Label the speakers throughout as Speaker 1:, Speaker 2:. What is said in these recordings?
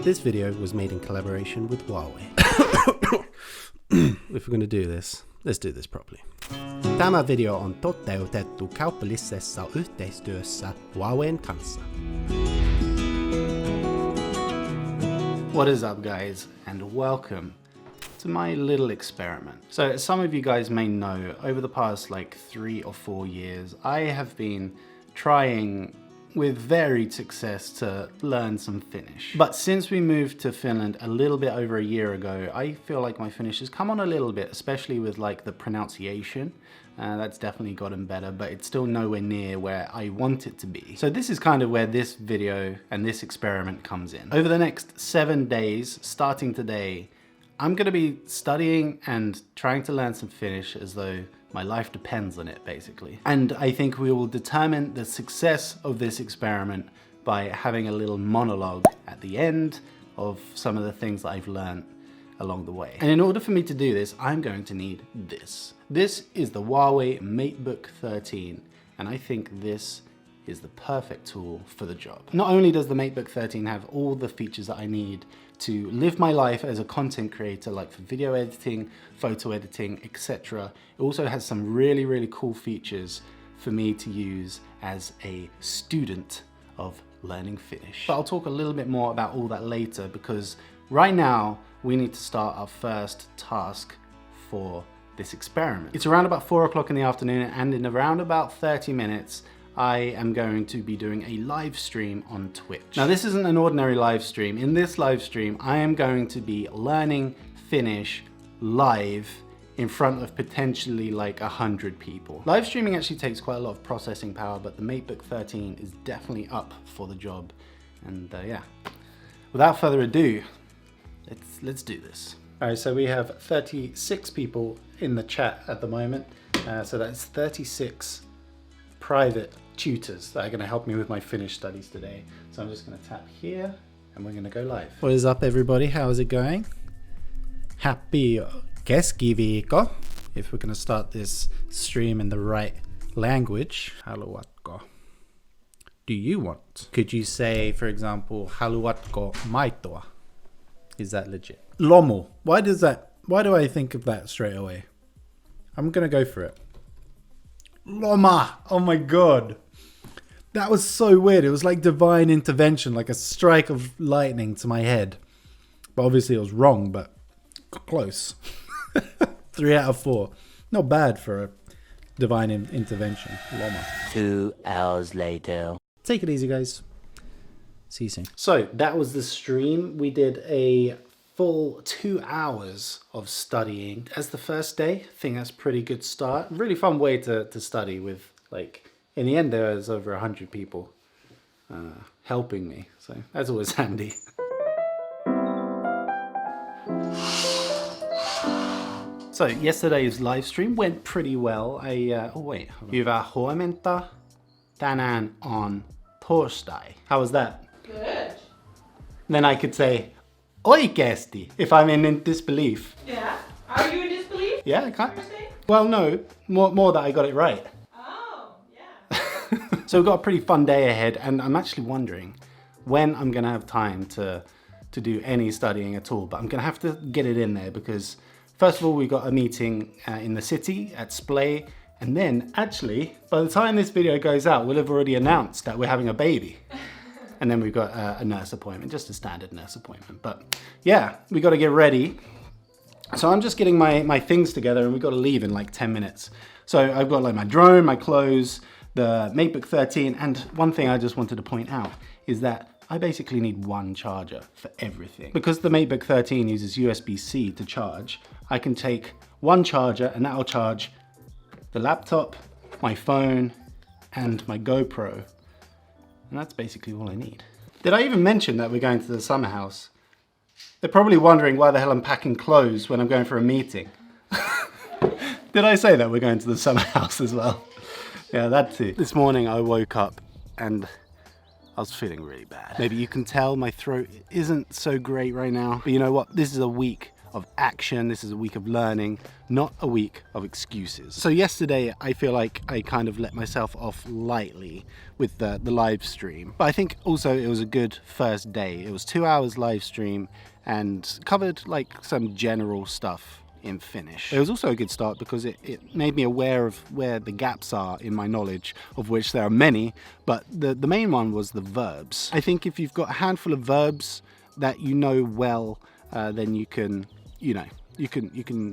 Speaker 1: This video was made in collaboration with Huawei. If we're going to do this, let's do this properly. Tämä video on toteutettu kaupallisessa yhteistyössä Huawein kanssa. What is up, guys, and welcome to my little experiment. So as some of you guys may know, over the past like 3 or 4 years, I have been trying with varied success to learn some Finnish. But since we moved to Finland a little bit over a year ago, I feel like my Finnish has come on a little bit, especially with like the pronunciation. That's definitely gotten better, but it's still nowhere near where I want it to be. So this is kind of where this video and this experiment comes in. Over the next 7 days, starting today, I'm gonna be studying and trying to learn some Finnish as though my life depends on it, basically. And I think we will determine the success of this experiment by having a little monologue at the end of some of the things that I've learned along the way. And in order for me to do this, I'm going to need this. This is the Huawei MateBook 13, and I think this is the perfect tool for the job. Not only does the MateBook 13 have all the features that I need to live my life as a content creator, like for video editing, photo editing, etc. It also has some really, really cool features for me to use as a student of learning Finnish. But I'll talk a little bit more about all that later, because right now we need to start our first task for this experiment. It's around about 4 o'clock in the afternoon, and in around about 30 minutes, I am going to be doing a live stream on Twitch. Now, this isn't an ordinary live stream. In this live stream, I am going to be learning Finnish live in front of potentially like 100 people. Live streaming actually takes quite a lot of processing power, but the MateBook 13 is definitely up for the job. And yeah, without further ado, let's do this. All right, so we have 36 people in the chat at the moment. So that's 36 private tutors that are going to help me with my Finnish studies today. So I'm just going to tap here and we're going to go live. What is up, everybody? How is it going? Happy keskiviikko. If we're going to start this stream in the right language. Haluatko? Do you want? Could you say, for example, haluatko maitoa? Is that legit? Lomu. Why do I think of that straight away? I'm going to go for it. Loma. Oh my god. That was so weird. It was like divine intervention, like a strike of lightning to my head. But obviously it was wrong, but close. 3 out of 4. Not bad for a divine intervention. Loma.
Speaker 2: 2 hours later.
Speaker 1: Take it easy, guys. See you soon. So that was the stream. We did a full 2 hours of studying as the first day. I think that's a pretty good start. Really fun way to study with, like, in the end there was over 100 people helping me. So that's always handy. So yesterday's live stream went pretty well. Oh wait. Hyvää huomenta. Tänään on torstai. How was that?
Speaker 3: Good.
Speaker 1: Then I could say oikeesti if I'm in disbelief.
Speaker 3: Yeah. Are you in disbelief?
Speaker 1: Yeah, I can't. Well, no, more that I got it right.
Speaker 3: Oh, yeah.
Speaker 1: So we've got a pretty fun day ahead, and I'm actually wondering when I'm gonna have time to do any studying at all. But I'm gonna have to get it in there because first of all, we got a meeting in the city at Splay, and then actually, by the time this video goes out, we'll have already announced that we're having a baby. And then we've got a nurse appointment, just a standard nurse appointment. But yeah, we got to get ready. So I'm just getting my things together, and we've got to leave in like 10 minutes. So I've got like my drone, my clothes, the MateBook 13. And one thing I just wanted to point out is that I basically need one charger for everything. Because the MateBook 13 uses USB-C to charge, I can take one charger and that'll charge the laptop, my phone, and my GoPro. And that's basically all I need. Did I even mention that we're going to the summer house? They're probably wondering why the hell I'm packing clothes when I'm going for a meeting. Did I say that we're going to the summer house as well? Yeah, that too. This morning I woke up and I was feeling really bad. Maybe you can tell my throat isn't so great right now. But you know what? This is a week of action. This is a week of learning, not a week of excuses. So yesterday, I feel like I kind of let myself off lightly with the live stream. But I think also it was a good first day. It was 2 hours live stream and covered like some general stuff in Finnish. It was also a good start because it made me aware of where the gaps are in my knowledge, of which there are many, but the main one was the verbs. I think if you've got a handful of verbs that you know well, then you can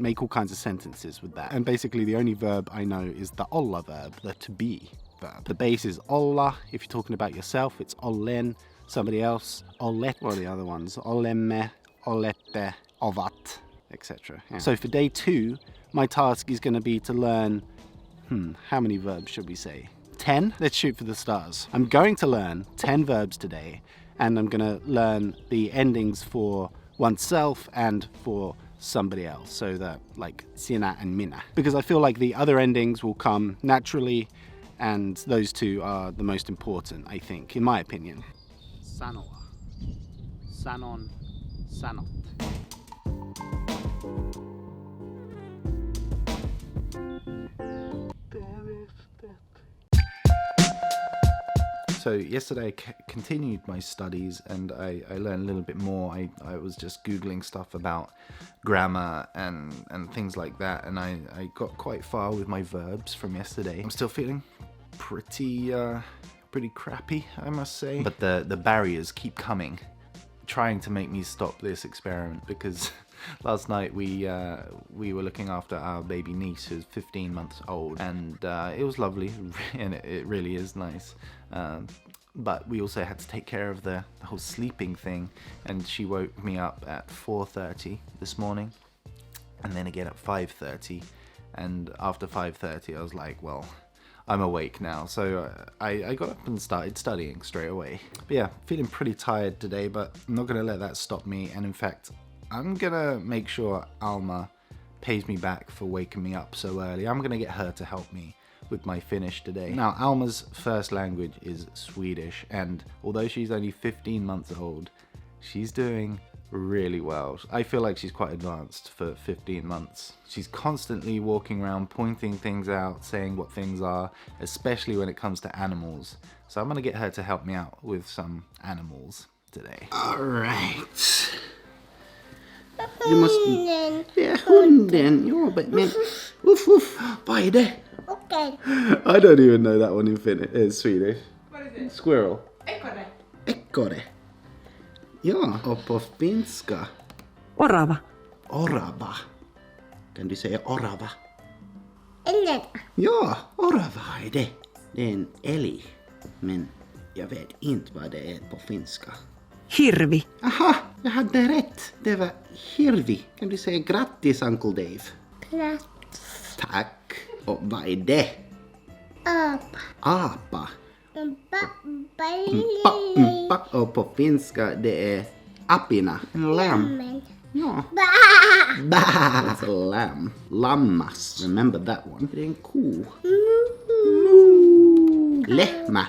Speaker 1: make all kinds of sentences with that. And basically the only verb I know is the olla verb, the to be verb. The base is olla. If you're talking about yourself, it's ollen. Somebody else, ollet. What are the other ones? Olemme, olette, ovat, etc. Yeah. So for day 2, my task is going to be to learn, how many verbs should we say? 10? Let's shoot for the stars. I'm going to learn 10 verbs today, and I'm going to learn the endings for oneself and for somebody else. So that like sinä and minä. Because I feel like the other endings will come naturally, and those two are the most important, I think, in my opinion. Sanoa. Sanon. Sanot. So yesterday I continued my studies and I learned a little bit more. I was just Googling stuff about grammar and things like that, and I got quite far with my verbs from yesterday. I'm still feeling pretty crappy, I must say. But the barriers keep coming, trying to make me stop this experiment, because last night we were looking after our baby niece who's 15 months old, and it was lovely, and it really is nice. But we also had to take care of the whole sleeping thing, and she woke me up at 4:30 this morning, and then again at 5:30, and after 5:30 I was like, well, I'm awake now, so I got up and started studying straight away. But yeah, feeling pretty tired today, but I'm not gonna let that stop me, and in fact, I'm gonna make sure Alma pays me back for waking me up so early. I'm gonna get her to help me with my Finnish today. Now, Alma's first language is Swedish, and although she's only 15 months old, she's doing really well. I feel like she's quite advanced for 15 months. She's constantly walking around, pointing things out, saying what things are, especially when it comes to animals. So I'm gonna get her to help me out with some animals today. All right. You must... Yeah, hunden. Jo, men... Woof, woof. Vad är det?
Speaker 3: Okay.
Speaker 1: I don't even know that one in Finnish. Swedish.
Speaker 3: What is it?
Speaker 1: Squirrel.
Speaker 3: Ekorre.
Speaker 1: Ekorre. Ja, och på finska.
Speaker 4: Orava.
Speaker 1: Orava. Kan du säga orava?
Speaker 3: Ellen.
Speaker 1: Ja, orava är det. Det är en älg. Men jag vet inte vad det är på finska.
Speaker 4: Hirvi.
Speaker 1: Aha, jag hade rätt. Det var hirvi. Kan du säga grattis, Uncle Dave?
Speaker 3: Grattis.
Speaker 1: Tack. Och vad är det?
Speaker 3: Apa.
Speaker 1: Apa.
Speaker 3: Ba.
Speaker 1: Och på finska det är apina. En lam. Ja.
Speaker 3: Ba.
Speaker 1: Ba. It's a lamb. Lammas. Remember that one. Det är en ko. Lehmä.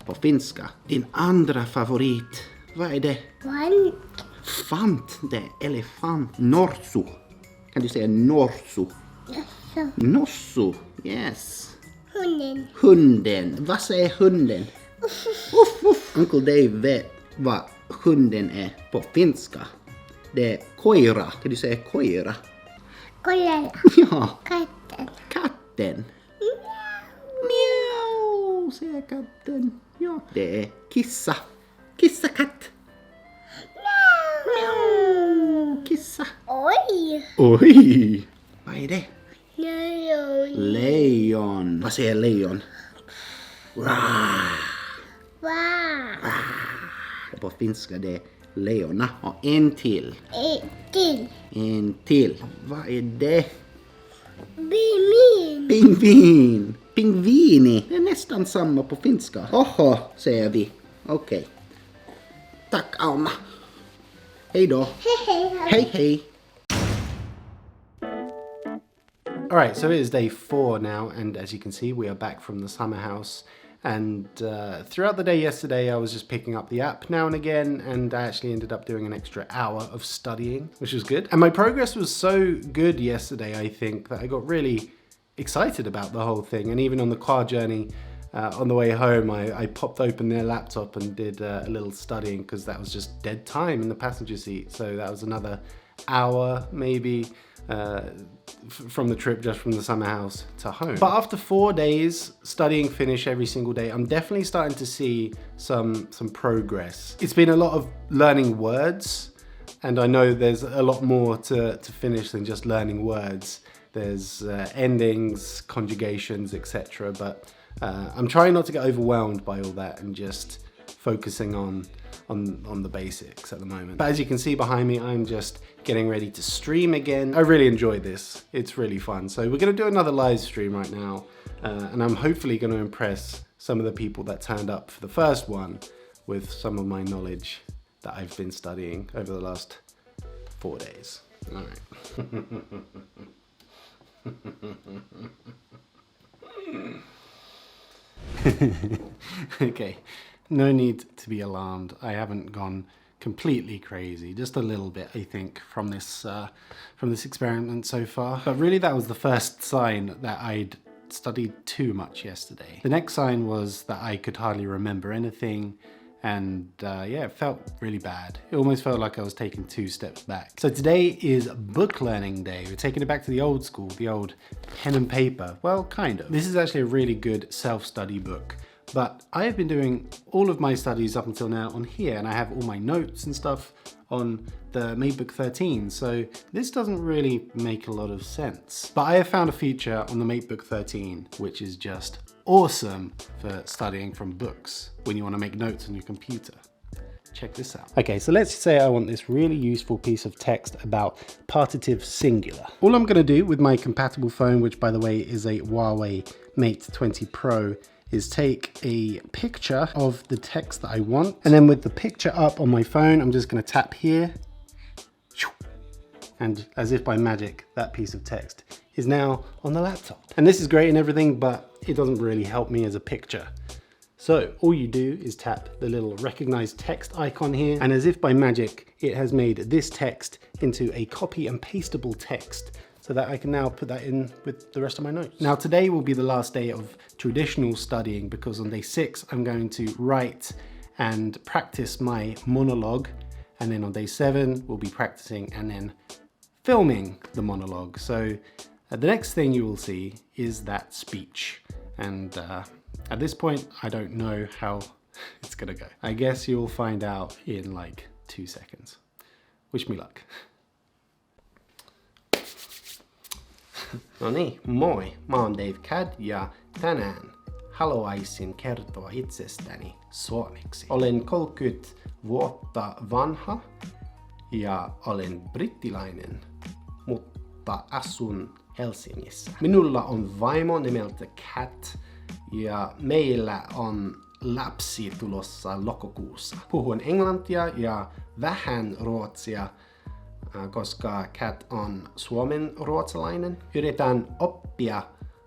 Speaker 1: På finska. Din andra favorit. Vad är det?
Speaker 3: One.
Speaker 1: Fant. Det är elefant. Norsu. Kan du säga norsu?
Speaker 3: Jaså.
Speaker 1: Nossu. Yes.
Speaker 3: Hunden.
Speaker 1: Hunden. Vad säger hunden? Uff, uff. Uncle Dave vet vad hunden är på finska. Det är koira. Kan du säga koira?
Speaker 3: Kolla.
Speaker 1: Ja.
Speaker 3: Katten.
Speaker 1: Katten. Mjau, säger katten. Ja. Det är kissa. Kissakatt. Mjau. Kissa.
Speaker 3: Oj.
Speaker 1: Oj. Vad är det?
Speaker 3: Lejon.
Speaker 1: Lejon. Vad säger lejon? Rar.
Speaker 3: Va.
Speaker 1: På finska det är leona. Och en till.
Speaker 3: Till.
Speaker 1: En till. Vad är det?
Speaker 3: Bimin.
Speaker 1: Pingvin. Pingvini. Det är nästan samma på finska. Oho, säger vi. Okej. Tack, Alma. Hej då. Hej, hej. Alright, so it is day 4 now, and as you can see, we are back from the summer house, And throughout the day yesterday, I was just picking up the app now and again, and I actually ended up doing an extra hour of studying, which was good. And my progress was so good yesterday, I think, that I got really excited about the whole thing. And even on the car journey, on the way home, I popped open their laptop and did a little studying, because that was just dead time in the passenger seat. So that was another hour, maybe, from the trip, just from the summer house to home. But after 4 days studying Finnish every single day, I'm definitely starting to see some progress. It's been a lot of learning words, and I know there's a lot more to Finnish than just learning words. There's endings, conjugations, etc. But I'm trying not to get overwhelmed by all that and just focusing on the basics at the moment. But as you can see behind me, I'm just getting ready to stream again. I really enjoyed this. It's really fun. So we're going to do another live stream right now, and I'm hopefully going to impress some of the people that turned up for the first one with some of my knowledge that I've been studying over the last 4 days. All right. Okay, no need to be alarmed. I haven't gone completely crazy, just a little bit, I think, from this experiment so far. But really, that was the first sign that I'd studied too much yesterday. The next sign was that I could hardly remember anything, and yeah, it felt really bad. It almost felt like I was taking 2 steps back. So today is book learning day. We're taking it back to the old school, the old pen and paper. Well, kind of. This is actually a really good self-study book. But I have been doing all of my studies up until now on here, and I have all my notes and stuff on the MateBook 13, so this doesn't really make a lot of sense. But I have found a feature on the MateBook 13 which is just awesome for studying from books when you want to make notes on your computer. Check this out. Okay, so let's say I want this really useful piece of text about partitive singular. All I'm going to do with my compatible phone, which by the way is a Huawei Mate 20 Pro, is take a picture of the text that I want, and then with the picture up on my phone, I'm just going to tap here, and as if by magic, that piece of text is now on the laptop. And this is great and everything, but it doesn't really help me as a picture. So all you do is tap the little recognize text icon here, and as if by magic, it has made this text into a copy and pastable text, so that I can now put that in with the rest of my notes. Now today will be the last day of traditional studying, because on day 6 I'm going to write and practice my monologue, and then on day 7 we'll be practicing and then filming the monologue. So the next thing you will see is that speech, and at this point I don't know how it's gonna go. I guess you'll find out in like 2 seconds. Wish me luck. No niin, moi! Mä oon Dave Cad ja tänään haluaisin kertoa itsestäni suomeksi. Olen 30 vuotta vanha ja olen brittiläinen, mutta asun Helsingissä. Minulla on vaimo nimeltä Kat ja meillä on lapsi tulossa lokakuussa. Puhun englantia ja vähän ruotsia, koska Kat on suomen ruotsalainen. Yritän oppia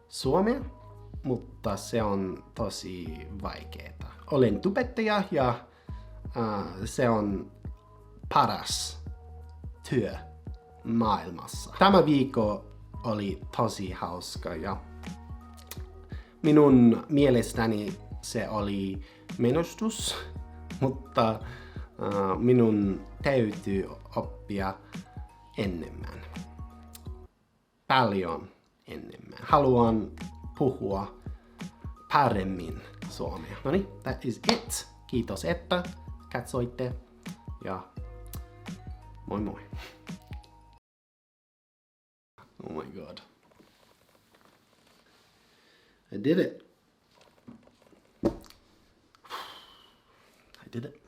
Speaker 1: suomea, mutta se on tosi vaikeeta. Olen tubettaja ja se on paras työ maailmassa. Tämä viikko oli tosi hauska ja minun mielestäni se oli menestys, mutta minun täytyy oppia enemmän. Paljon enemmän. Haluan puhua paremmin suomea. Noniin, that is it. Kiitos, että katsoitte ja moi moi. Oh my god. I did it. I did it.